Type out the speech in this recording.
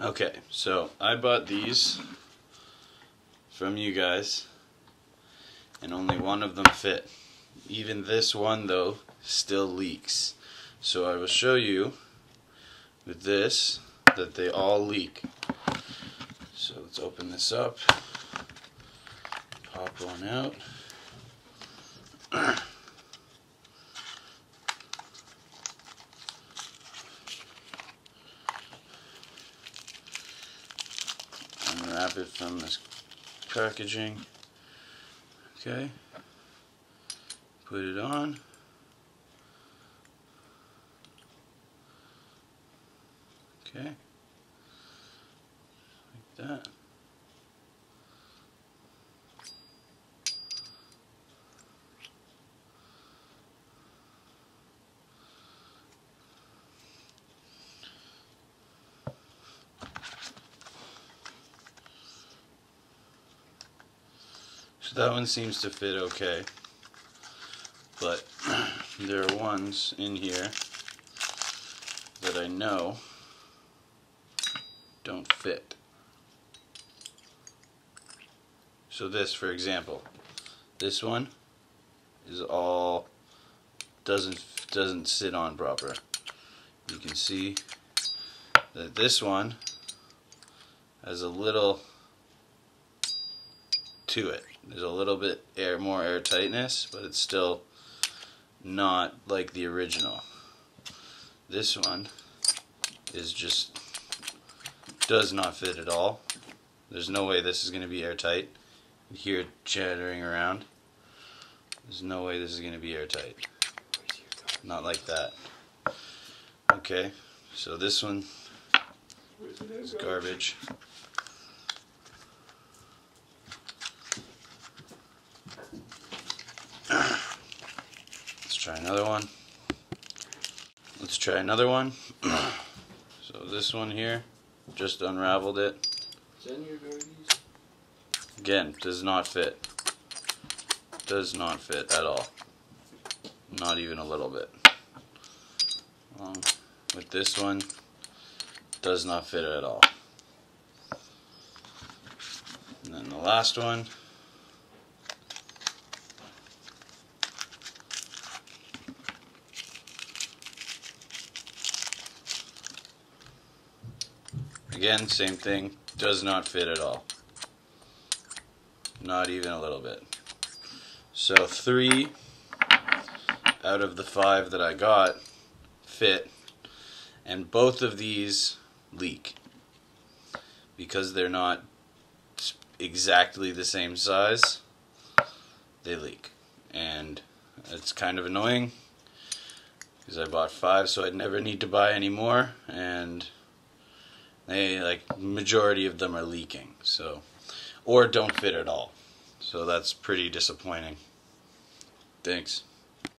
Okay, so I bought these from you guys, and only one of them fit. Even this one, though, still leaks. So I will show you with this that they all leak. So let's open this up, pop one out. Unwrap it from this packaging. Okay, put it on. Okay, like that. So that one seems to fit okay, but there are ones in here that I know don't fit. So this, for example, this one is all doesn't sit on proper. You can see that this one has a little to it. There's a little bit more air tightness, but it's still not like the original. This one is just does not fit at all. There's no way this is going to be airtight. You hear it chattering around. There's no way this is going to be airtight. Not like that. Okay, so this one is garbage. Let's try another one. Let's try another one. So this one here, just unraveled it. Again, does not fit. Does not fit at all. Not even a little bit. With this one, does not fit at all. And then the last one. Again, same thing, does not fit at all. Not even a little bit. So 3 out of the 5 that I got fit, and both of these leak because they're not exactly the same size. They leak, and it's kind of annoying because I bought 5, so I'd never need to buy any more, and majority of them are leaking, so, or don't fit at all. So that's pretty disappointing. Thanks.